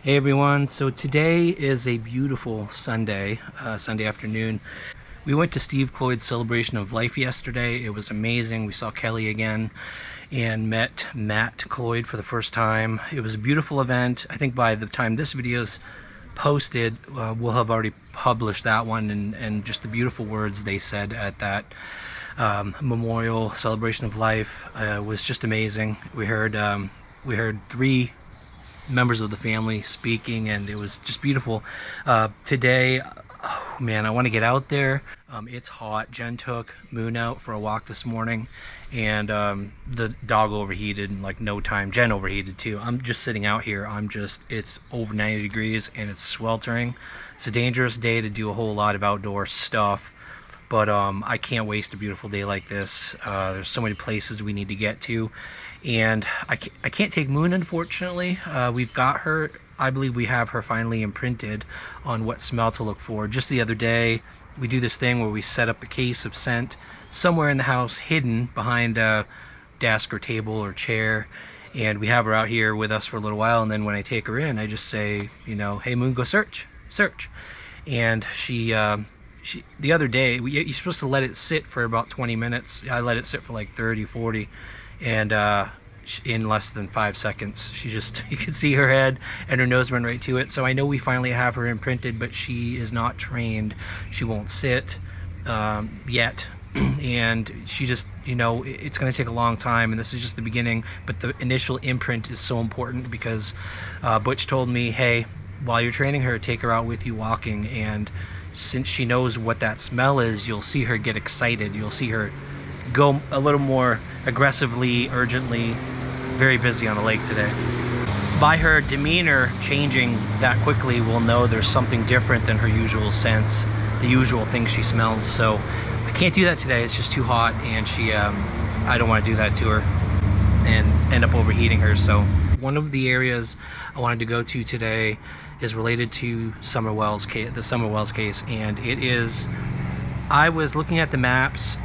Hey everyone, so today is a beautiful Sunday afternoon. We went to Steve Cloyd's Celebration of Life yesterday. It was amazing. We saw Kelly again and met Matt Cloyd for the first time. It was a beautiful event. I think by the time this video is posted, we'll have already published that one, and just the beautiful words they said at that memorial celebration of life was just amazing. We heard three members of the family speaking, and it was just beautiful. Today, oh man, I want to get out there. It's hot. Jen took Moon out for a walk this morning, and the dog overheated in like no time. Jen overheated too. I'm just sitting out here. It's over 90 degrees and it's sweltering. It's a dangerous day to do a whole lot of outdoor stuff. But I can't waste a beautiful day like this. There's so many places we need to get to, and I can't take Moon, unfortunately. We've got her. I believe we have her finally imprinted on what smell to look for. Just the other day, we do this thing where we set up a case of scent somewhere in the house, hidden behind a desk or table or chair, and we have her out here with us for a little while. And then when I take her in, I just say, hey Moon, go search. And the other day, you're supposed to let it sit for about 20 minutes. I let it sit for like 30, 40, and in less than 5 seconds, you can see her head and her nose went right to it. So I know we finally have her imprinted, but she is not trained. She won't sit yet. And she just, it's going to take a long time, and this is just the beginning. But the initial imprint is so important because Butch told me, hey, while you're training her, take her out with you walking, and since she knows what that smell is, you'll see her get excited. You'll see her go a little more aggressively, urgently, very busy on the lake today. By her demeanor changing that quickly, we'll know there's something different than her usual sense, the usual things she smells. So I can't do that today. It's just too hot, and I don't want to do that to her and end up overheating her. So one of the areas I wanted to go to today is related to the Summer Wells case, and it is, I was looking at the maps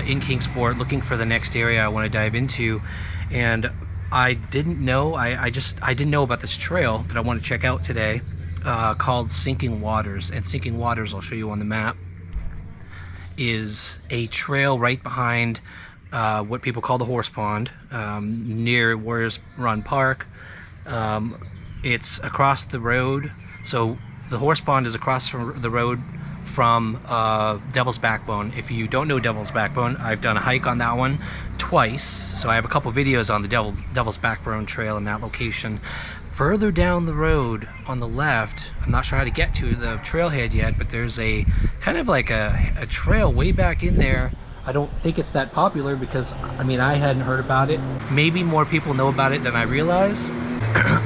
in Kingsport looking for the next area I want to dive into, and I didn't know about this trail that I want to check out today called Sinking Waters. And Sinking Waters, I'll show you on the map, is a trail right behind what people call the horse pond, near Warriors Run Park. It's across the road. So the horse pond is across from the road from Devil's Backbone. If you don't know Devil's Backbone, I've done a hike on that one twice. So I have a couple videos on the Devil's Backbone trail in that location. Further down the road on the left, I'm not sure how to get to the trailhead yet, but there's a kind of like a trail way back in there. I don't think it's that popular because, I hadn't heard about it. Maybe more people know about it than I realize.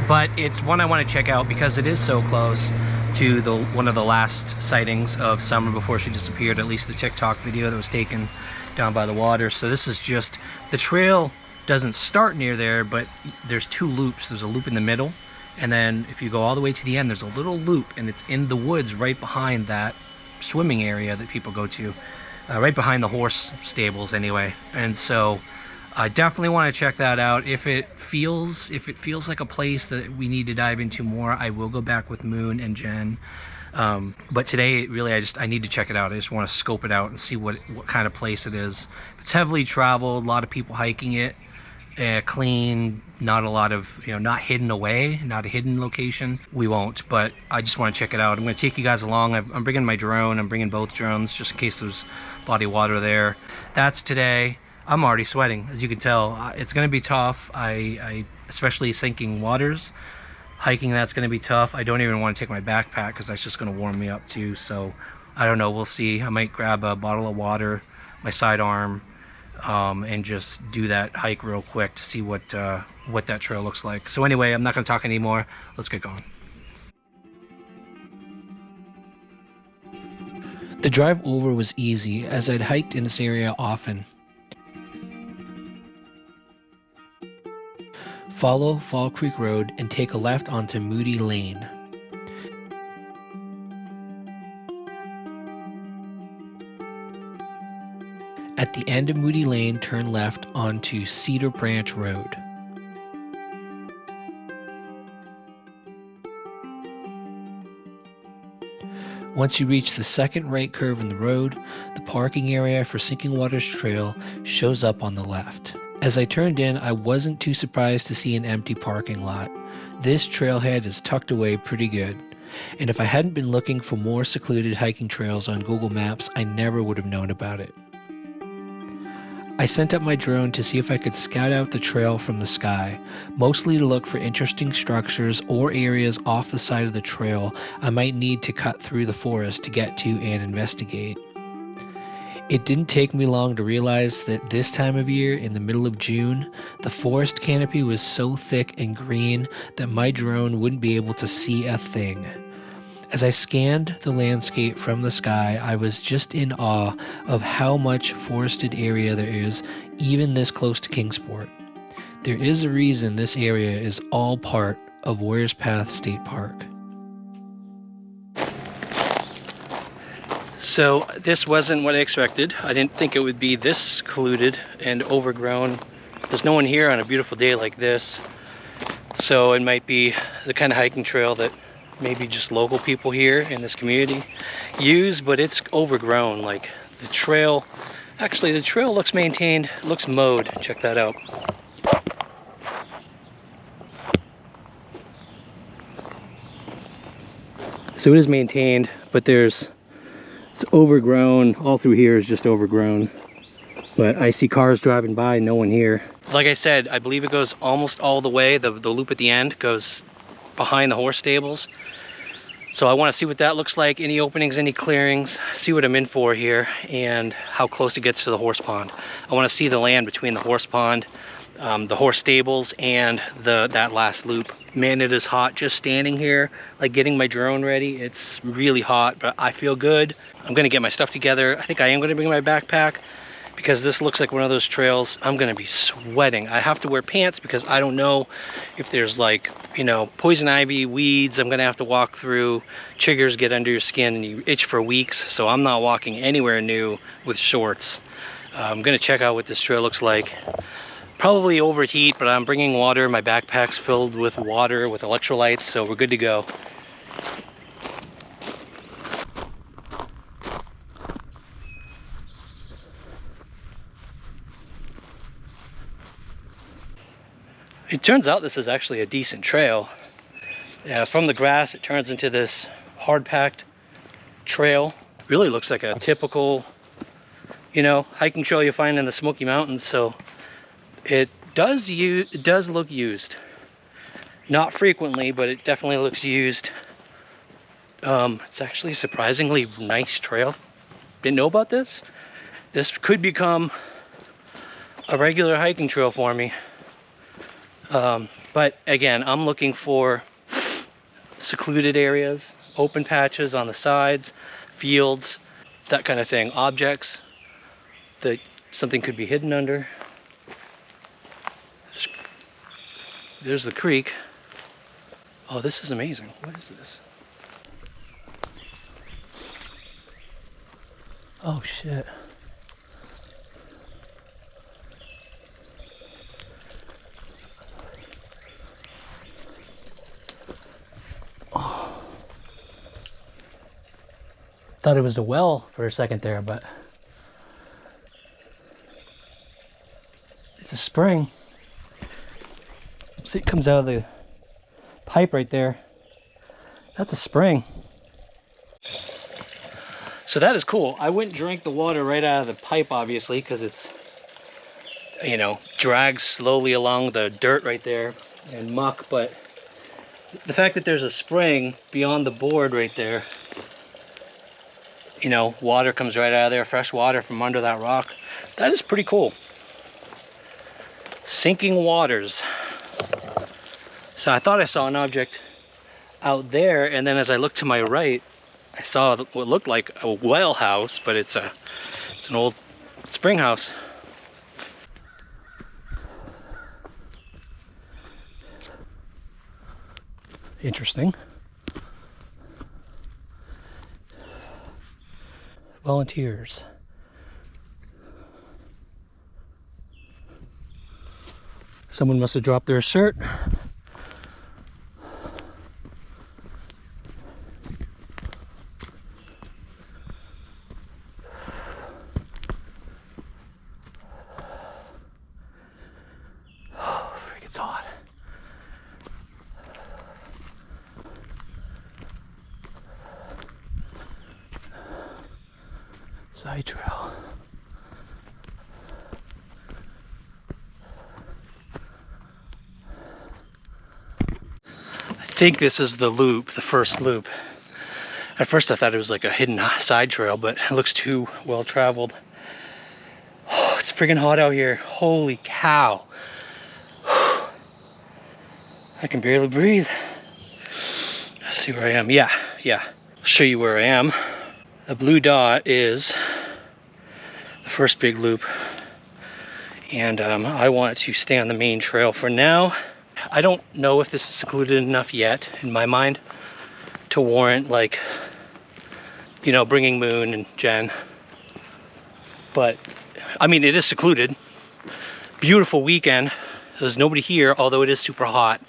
But it's one I want to check out because it is so close to one of the last sightings of Summer before she disappeared, at least the TikTok video that was taken down by the water. So this is just, the trail doesn't start near there, but there's two loops. There's a loop in the middle, and then if you go all the way to the end, there's a little loop, and it's in the woods right behind that swimming area that people go to, right behind the horse stables anyway. And so I definitely want to check that out. If it feels like a place that we need to dive into more, I will go back with Moon and Jen. But today, really, I need to check it out. I just want to scope it out and see what kind of place it is. It's heavily traveled, a lot of people hiking it, clean, not a lot of, not hidden away, not a hidden location. We won't, but I just want to check it out. I'm going to take you guys along. I'm bringing my drone. I'm bringing both drones just in case there's body of water there. That's today. I'm already sweating, as you can tell. It's going to be tough. Especially Sinking Waters. Hiking, that's going to be tough. I don't even want to take my backpack because that's just going to warm me up too. So I don't know. We'll see. I might grab a bottle of water, my sidearm, and just do that hike real quick to see what that trail looks like. So anyway, I'm not going to talk anymore. Let's get going. The drive over was easy as I'd hiked in this area often. Follow Fall Creek Road and take a left onto Moody Lane. At the end of Moody Lane, turn left onto Cedar Branch Road. Once you reach the second right curve in the road, the parking area for Sinking Waters Trail shows up on the left. As I turned in, I wasn't too surprised to see an empty parking lot. This trailhead is tucked away pretty good, and if I hadn't been looking for more secluded hiking trails on Google Maps, I never would have known about it. I sent up my drone to see if I could scout out the trail from the sky, mostly to look for interesting structures or areas off the side of the trail I might need to cut through the forest to get to and investigate. It didn't take me long to realize that this time of year, in the middle of June, the forest canopy was so thick and green that my drone wouldn't be able to see a thing. As I scanned the landscape from the sky, I was just in awe of how much forested area there is, even this close to Kingsport. There is a reason this area is all part of Warriors Path State Park. So this wasn't what I expected. I didn't think it would be this secluded and overgrown. There's no one here on a beautiful day like this. So it might be the kind of hiking trail that maybe just local people here in this community use, but it's overgrown. Like the trail looks maintained, looks mowed. Check that out. So it is maintained, but it's overgrown. All through here is just overgrown, but I see cars driving by, no one here. Like I said, I believe it goes almost all the way. The loop at the end goes behind the horse stables. So I want to see what that looks like, any openings, any clearings, see what I'm in for here, and how close it gets to the horse pond. I want to see the land between the horse pond, the horse stables, and that last loop. Man, it is hot just standing here, like getting my drone ready. It's really hot, but I feel good. I'm gonna get my stuff together. I think I am gonna bring my backpack, because this looks like one of those trails I'm gonna be sweating. I have to wear pants because I don't know if there's, like, you know, poison ivy, weeds I'm gonna have to walk through, chiggers get under your skin and you itch for weeks. So I'm not walking anywhere new with shorts. I'm gonna check out what this trail looks like. Probably overheat, but I'm bringing water. My backpack's filled with water with electrolytes, so we're good to go. It turns out this is actually a decent trail. From the grass, it turns into this hard-packed trail. Really looks like a typical, you know, hiking trail you find in the Smoky Mountains. So it does look used. Not frequently, but it definitely looks used. It's actually a surprisingly nice trail. Didn't know about this. This could become a regular hiking trail for me. But again, I'm looking for secluded areas, open patches on the sides, fields, that kind of thing. Objects that something could be hidden under. There's the creek. Oh, this is amazing. What is this? Oh, shit. Oh. Thought it was a well for a second there, but it's a spring. See, it comes out of the pipe right there. That's a spring. So that is cool. I wouldn't drink the water right out of the pipe, obviously, because it's, you know, drags slowly along the dirt right there and muck, but the fact that there's a spring beyond the board right there, you know, water comes right out of there, fresh water from under that rock. That is pretty cool. Sinking Waters. So I thought I saw an object out there, and then as I looked to my right, I saw what looked like a well house, but it's an old spring house. Interesting. Volunteers. Someone must have dropped their shirt. Side trail. I think this is the loop, the first loop. At first I thought it was like a hidden side trail, but it looks too well traveled. Oh, it's freaking hot out here. Holy cow. I can barely breathe. Let's see where I am. Yeah. I'll show you where I am. The blue dot is the first big loop. And I want to stay on the main trail for now. I don't know if this is secluded enough yet, in my mind, to warrant, like, you know, bringing Moon and Jen. But, I mean, it is secluded. Beautiful weekend. There's nobody here, although it is super hot.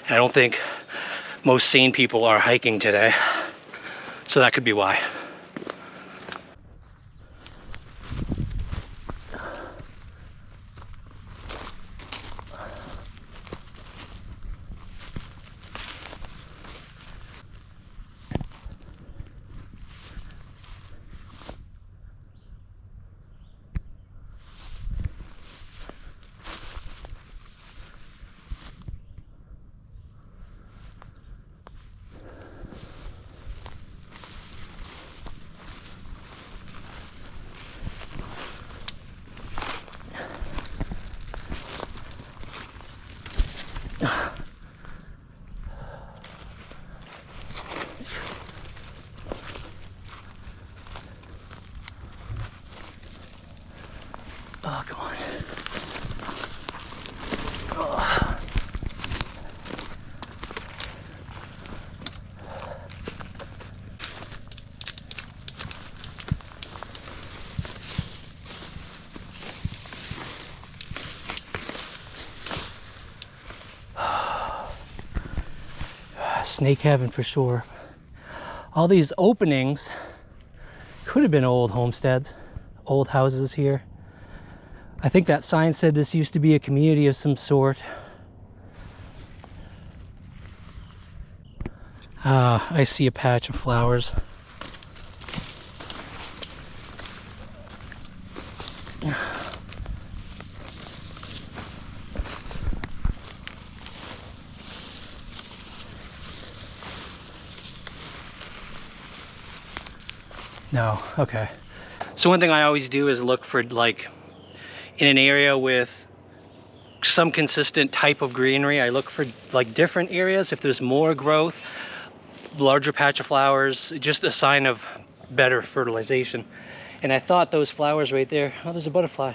And I don't think most sane people are hiking today. So that could be why. Oh, come on. Oh. Snake heaven for sure. All these openings could have been old homesteads, old houses here. I think that sign said this used to be a community of some sort. I see a patch of flowers. No, okay. So one thing I always do is look for, like, in an area with some consistent type of greenery, I look for like different areas. If there's more growth, larger patch of flowers, just a sign of better fertilization. And I thought those flowers right there, oh, there's a butterfly.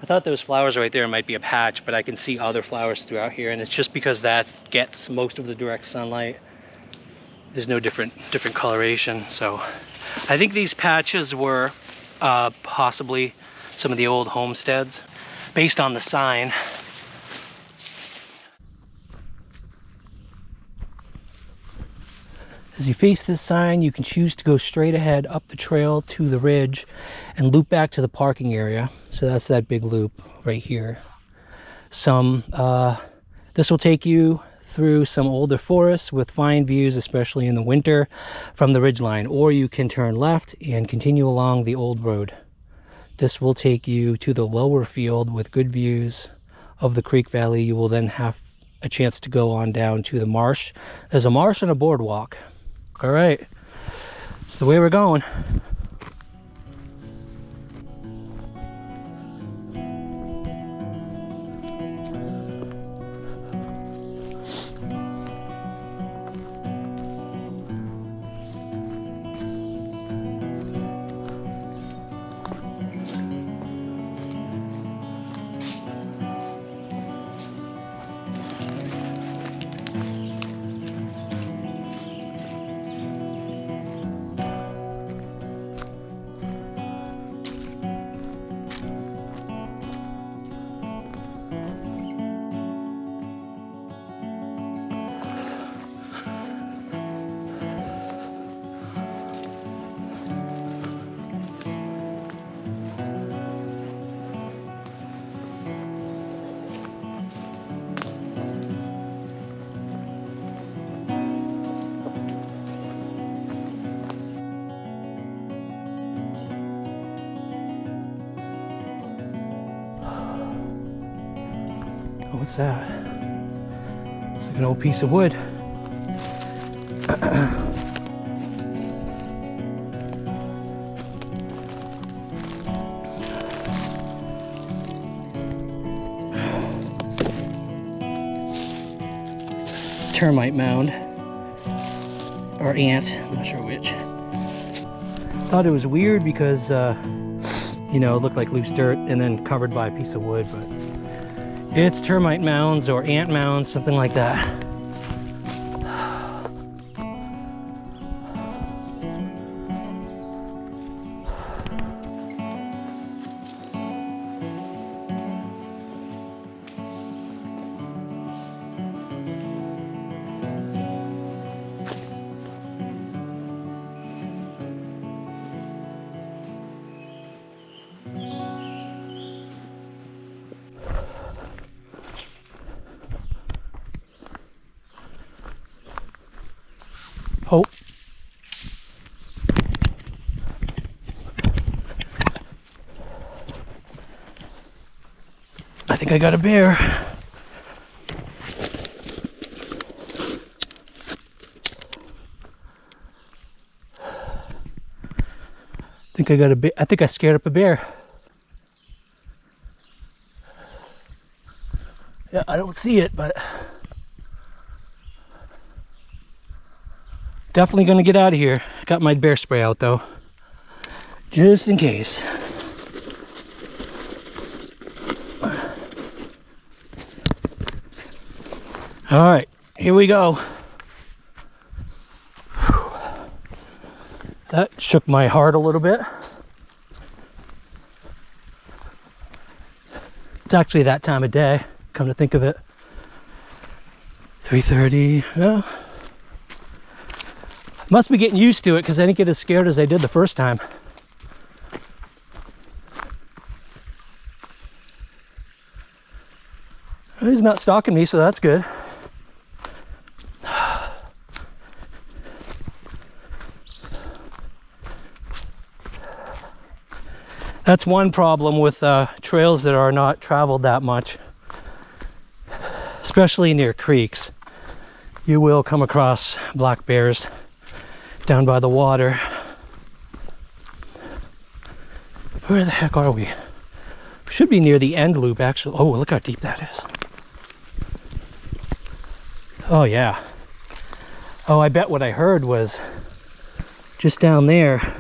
I thought those flowers right there might be a patch, but I can see other flowers throughout here, and it's just because that gets most of the direct sunlight. There's no different coloration. So I think these patches were possibly some of the old homesteads based on the sign. As you face this sign, you can choose to go straight ahead up the trail to the ridge and loop back to the parking area. So that's that big loop right here. This will take you through some older forests with fine views, especially in the winter, from the ridgeline. Or you can turn left and continue along the old road. This will take you to the lower field with good views of the creek valley. You will then have a chance to go on down to the marsh. There's a marsh and a boardwalk. All right, it's the way we're going. Oh, what's that? It's like an old piece of wood. Termite mound. Or ant, I'm not sure which. Thought it was weird because, you know, it looked like loose dirt and then covered by a piece of wood, but it's termite mounds or ant mounds, something like that. Oh. I think I got a bear. I think I scared up a bear. Yeah, I don't see it, but definitely gonna get out of here. Got my bear spray out though, just in case. All right, here we go. That shook my heart a little bit. It's actually that time of day, come to think of it. 3:30, well, must be getting used to it because I didn't get as scared as I did the first time. He's not stalking me, so that's good. That's one problem with trails that are not traveled that much, especially near creeks. You will come across black bears down by the water. Where the heck are we? We should be near the end loop, actually. Oh, look how deep that is. Oh, yeah. Oh, I bet what I heard was just down there.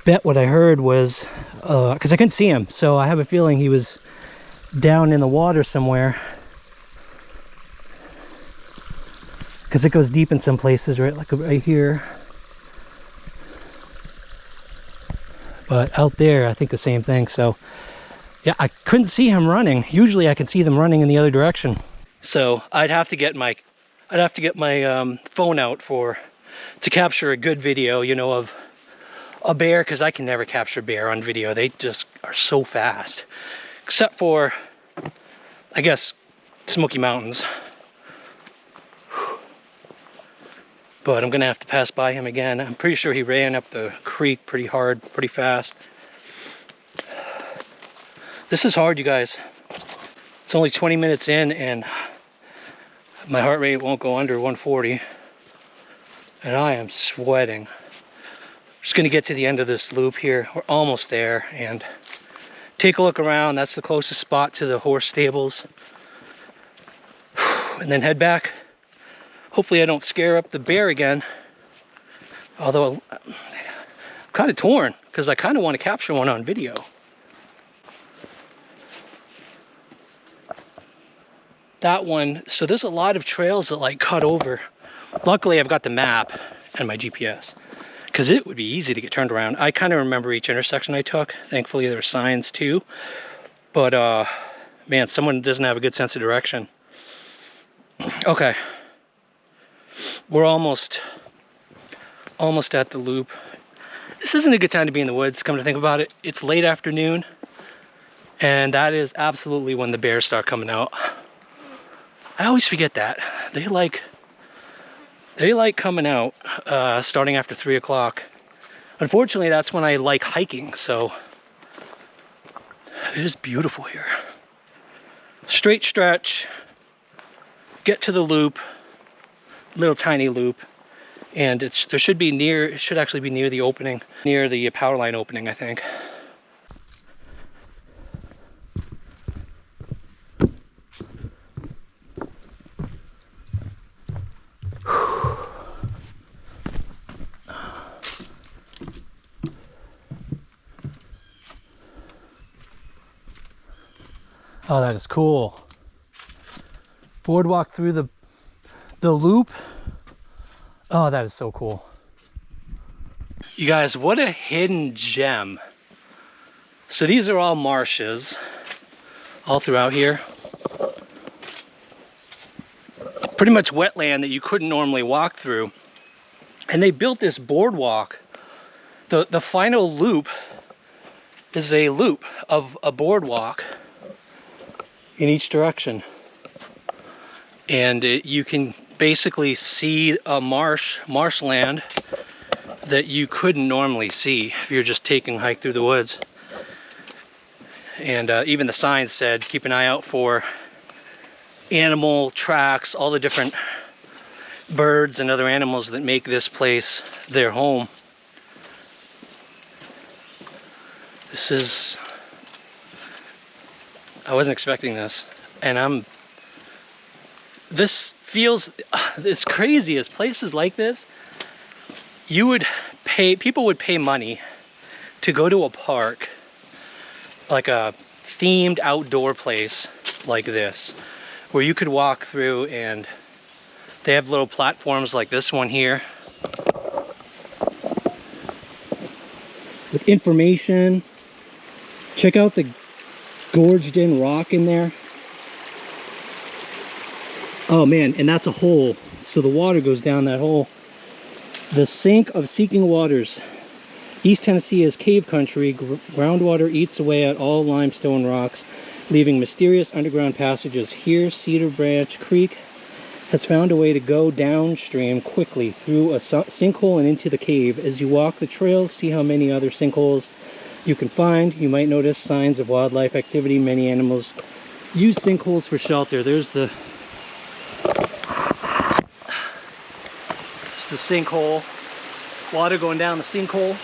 Bet what I heard was, because I couldn't see him, so I have a feeling he was down in the water somewhere. Because it goes deep in some places, right? Like right here. But out there, I think the same thing. So, yeah, I couldn't see him running. Usually I can see them running in the other direction. So I'd have to get my phone out to capture a good video, you know, of a bear, because I can never capture bear on video. They just are so fast, except for, I guess, Smoky Mountains. But I'm gonna have to pass by him again. I'm pretty sure he ran up the creek pretty hard, pretty fast. This is hard, you guys. It's only 20 minutes in and my heart rate won't go under 140. And I am sweating. Just gonna get to the end of this loop here. We're almost there, and take a look around. That's the closest spot to the horse stables. And then head back. Hopefully I don't scare up the bear again. Although I'm kind of torn because I kind of want to capture one on video. That one, so there's a lot of trails that like cut over. Luckily I've got the map and my GPS, because it would be easy to get turned around. I kind of remember each intersection I took. Thankfully there were signs too. But man, someone doesn't have a good sense of direction. Okay. We're almost at the loop. This isn't a good time to be in the woods, come to think about it. It's late afternoon, and that is absolutely when the bears start coming out. I always forget that. They like coming out starting after 3 o'clock. Unfortunately, that's when I like hiking, so it is beautiful here. straight stretch, get to the loop, little tiny loop, and it should actually be near the opening, near the power line opening, I think. Oh, that is cool. Boardwalk through the loop. Oh, that is so cool. You guys, what a hidden gem. So these are all marshes all throughout here. Pretty much wetland that you couldn't normally walk through. And they built this boardwalk. The final loop is a loop of a boardwalk in each direction. And you can basically see a marshland that you couldn't normally see if you're just taking a hike through the woods. And even the sign said, keep an eye out for animal tracks, all the different birds and other animals that make this place their home. I wasn't expecting this, and this feels, it's crazy. As places like this, people would pay money to go to a park, like a themed outdoor place like this, where you could walk through, and they have little platforms like this one here with information. Check out the gorged in rock in there. Oh man, and that's a hole, so the water goes down that hole. The sink of seeking waters. East Tennessee is cave country. Groundwater eats away at all limestone rocks, leaving mysterious underground passages. Here, Cedar Branch Creek has found a way to go downstream quickly through a sinkhole and into the cave. As you walk the trails, see how many other sinkholes you can find. You might notice signs of wildlife activity. Many animals use sinkholes for shelter. There's the sinkhole. Water going down the sinkhole.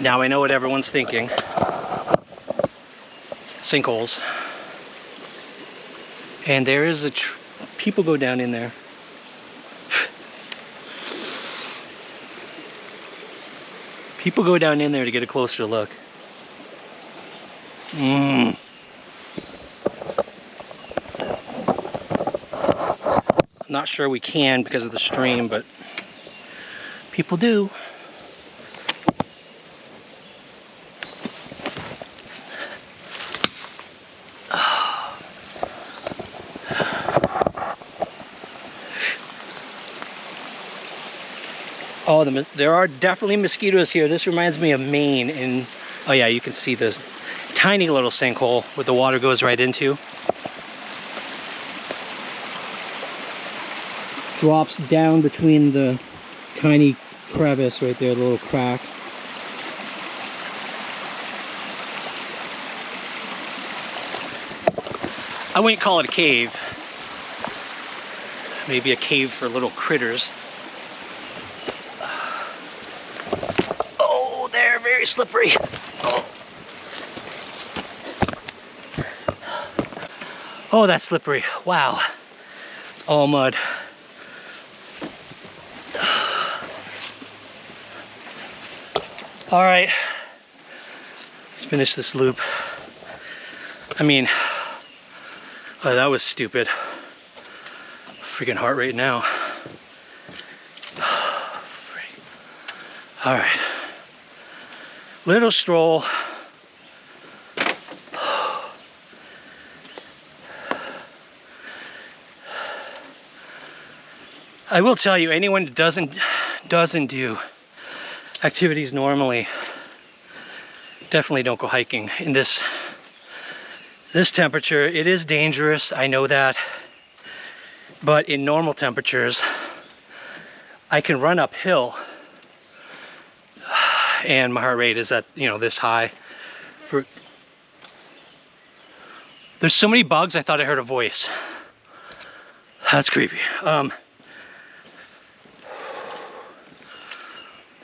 Now I know what everyone's thinking. Sinkholes. And there is people go down in there. People go down in there to get a closer look. Not sure we can because of the stream, but people do. Oh, there are definitely mosquitoes here. This reminds me of Maine. And oh yeah, you can see the tiny little sinkhole where the water goes right into. Drops down between the tiny crevice right there, the little crack. I wouldn't call it a cave. Maybe a cave for little critters. Oh, they're very slippery. Oh, that's slippery. Wow. It's all mud. All right, let's finish this loop. I mean, oh, that was stupid. Freaking heart rate now. All right, little stroll. I will tell you, anyone that doesn't do activities normally, definitely don't go hiking in this temperature. It is dangerous, I know that, but in normal temperatures I can run uphill and my heart rate is at, you know, this high. There's so many bugs, I thought I heard a voice. That's creepy.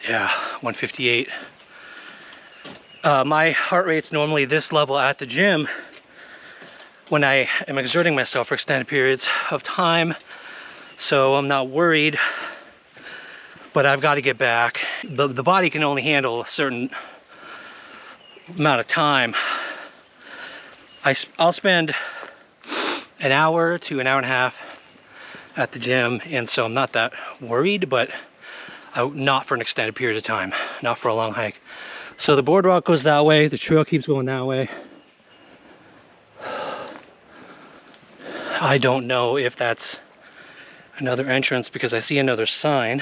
Yeah, 158. My heart rate's normally this level at the gym when I am exerting myself for extended periods of time, so I'm not worried, but I've got to get back. The body can only handle a certain amount of time. I'll spend an hour to an hour and a half at the gym, and so I'm not that worried, but not for an extended period of time, not for a long hike. So the boardwalk goes that way, the trail keeps going that way. I don't know if that's another entrance because I see another sign.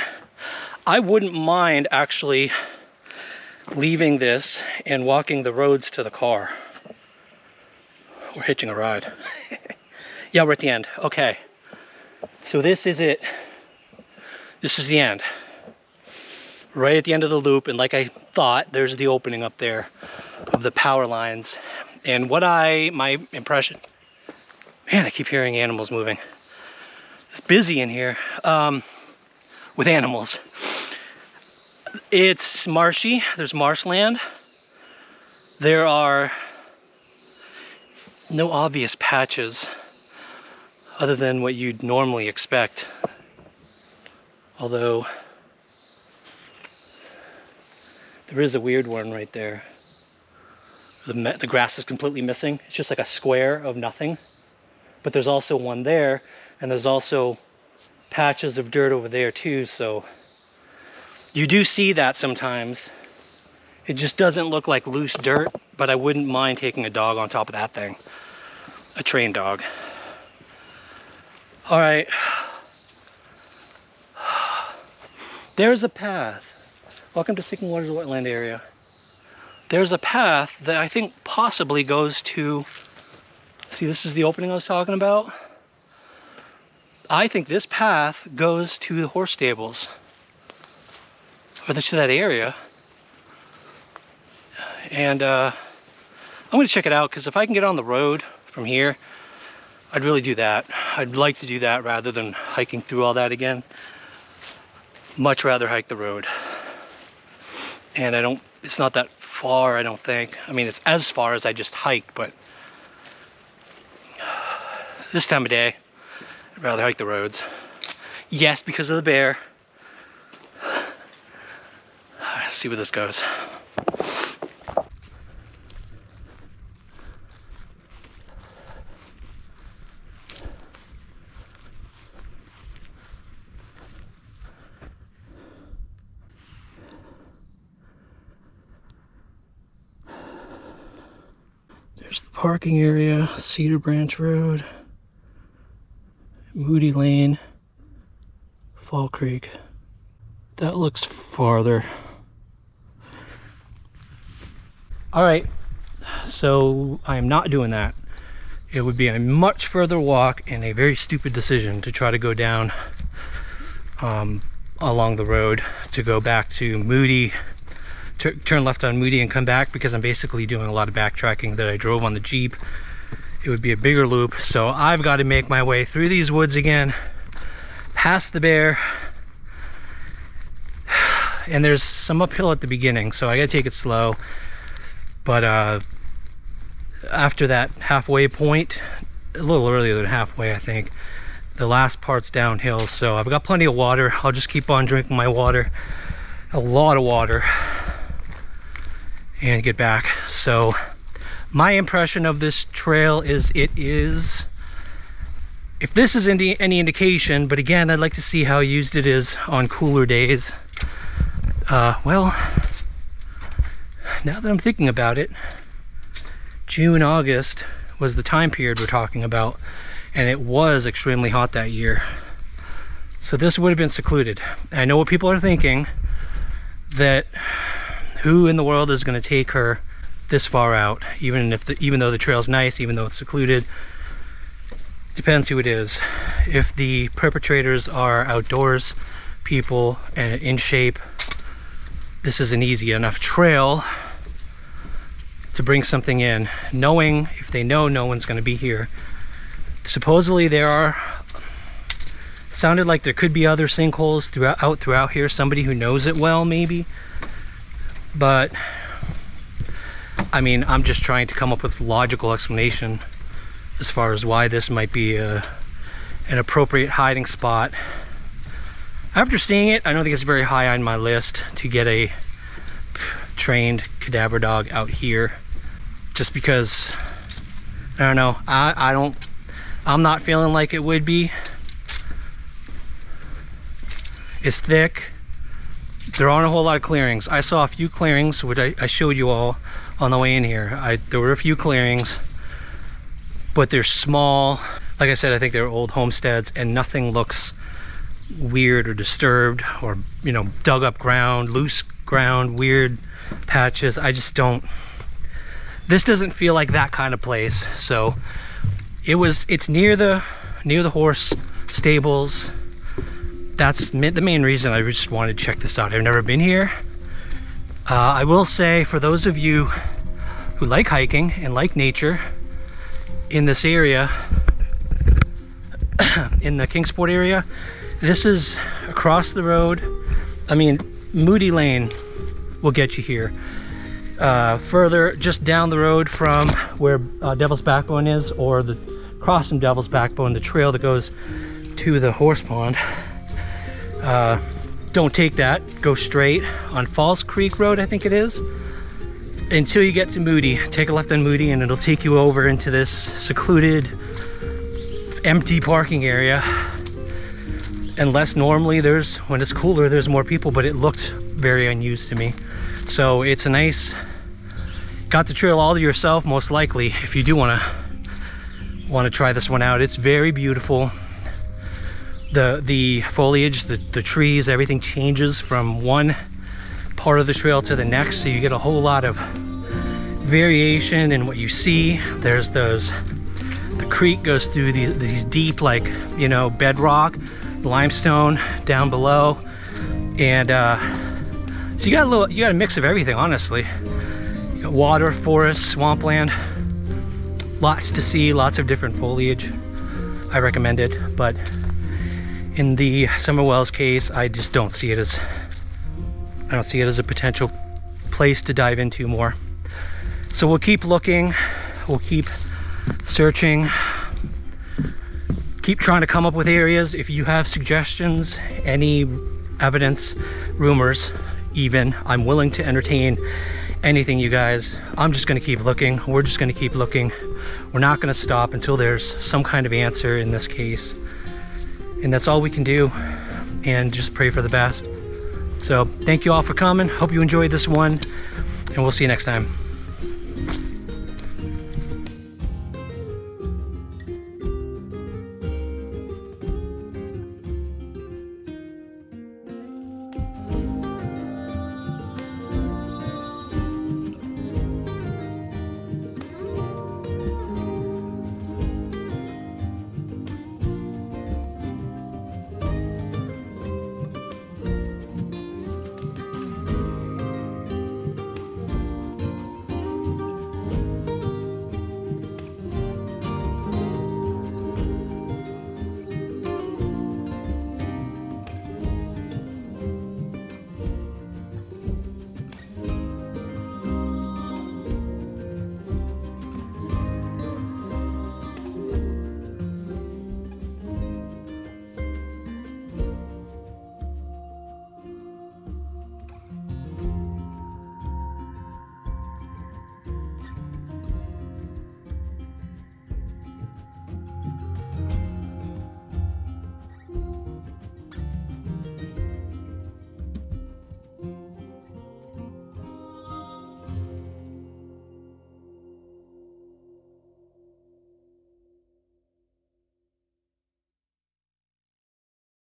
I wouldn't mind actually leaving this and walking the roads to the car. Or hitching a ride. Yeah, we're at the end. Okay. So this is it. This is the end. Right at the end of the loop, and like I thought, there's the opening up there of the power lines. And my impression, man, I keep hearing animals moving. It's busy in here with animals. It's marshy, there's marshland. There are no obvious patches other than what you'd normally expect. Although there is a weird one right there. The grass is completely missing. It's just like a square of nothing. But there's also one there, and there's also patches of dirt over there too, so you do see that sometimes. It just doesn't look like loose dirt, but I wouldn't mind taking a dog on top of that thing. A trained dog. All right. There's a path. Welcome to Sinking Waters Wetland area. There's a path that I think possibly goes to, see, this is the opening I was talking about. I think this path goes to the horse stables, or to that area. And I'm gonna check it out, because if I can get on the road from here, I'd really do that. I'd like to do that rather than hiking through all that again. Much rather hike the road. And it's not that far, I don't think. I mean, it's as far as I just hiked, but this time of day, I'd rather hike the roads. Yes, because of the bear. Let's see where this goes. There's the parking area, Cedar Branch Road, Moody Lane, Fall Creek. That looks farther. All right, so I am not doing that. It would be a much further walk and a very stupid decision to try to go down along the road to go back to Moody, turn left on Moody and come back, because I'm basically doing a lot of backtracking that I drove on the Jeep. It would be a bigger loop, so I've got to make my way through these woods again, past the bear, and there's some uphill at the beginning, so I gotta take it slow. But after that halfway point, a little earlier than halfway, I think, the last part's downhill, so I've got plenty of water. I'll just keep on drinking my water, a lot of water, and get back. So my impression of this trail is if this is any indication, but again, I'd like to see how used it is on cooler days. Well, now that I'm thinking about it, June, August was the time period we're talking about, and it was extremely hot that year. So this would have been secluded. I know what people are thinking, that who in the world is going to take her this far out, even though the trail's nice, even though it's secluded. Depends who it is. If the perpetrators are outdoors people and in shape, this is an easy enough trail. to bring something in, knowing if they know no one's going to be here. Supposedly sounded like there could be other sinkholes throughout here, somebody who knows it well maybe, but I mean, I'm just trying to come up with logical explanation as far as why this might be an appropriate hiding spot. After seeing it, I don't think it's very high on my list to get a trained cadaver dog out here, just because I don't know, I'm not feeling like it would be. It's thick. There aren't a whole lot of clearings. I saw a few clearings, which I showed you all on the way in here. There were a few clearings, but they're small. Like I said, I think they're old homesteads, and nothing looks weird or disturbed or, you know, dug up ground, loose ground, weird patches. I just don't, this doesn't feel like that kind of place. So it's near the horse stables. That's the main reason I just wanted to check this out. I've never been here. I will say, for those of you who like hiking and like nature in this area, in the Kingsport area, this is across the road. I mean, Moody Lane will get you here. Further, just down the road from where Devil's Backbone is, or across from Devil's Backbone, the trail that goes to the horse pond. Don't take that, go straight on Falls Creek Road, I think it is, until you get to Moody. Take a left on Moody and it'll take you over into this secluded, empty parking area. Unless normally when it's cooler, there's more people, but it looked very unused to me. So it's a nice, got the trail all to yourself, most likely, if you do want to try this one out. It's very beautiful. The foliage, the trees, everything changes from one part of the trail to the next, so you get a whole lot of variation in what you see. There's the creek goes through these deep, like, you know, bedrock, limestone down below, and so you got a mix of everything, honestly. You got water, forest, swampland, lots to see, lots of different foliage. I recommend it, but in the Summer Wells case, I just don't see it as a potential place to dive into more. So we'll keep looking, we'll keep searching, keep trying to come up with areas. If you have suggestions, any evidence, rumors even, I'm willing to entertain anything, you guys. I'm just gonna keep looking. We're just gonna keep looking. We're not gonna stop until there's some kind of answer in this case. And that's all we can do, and just pray for the best. So thank you all for coming. Hope you enjoyed this one, and we'll see you next time.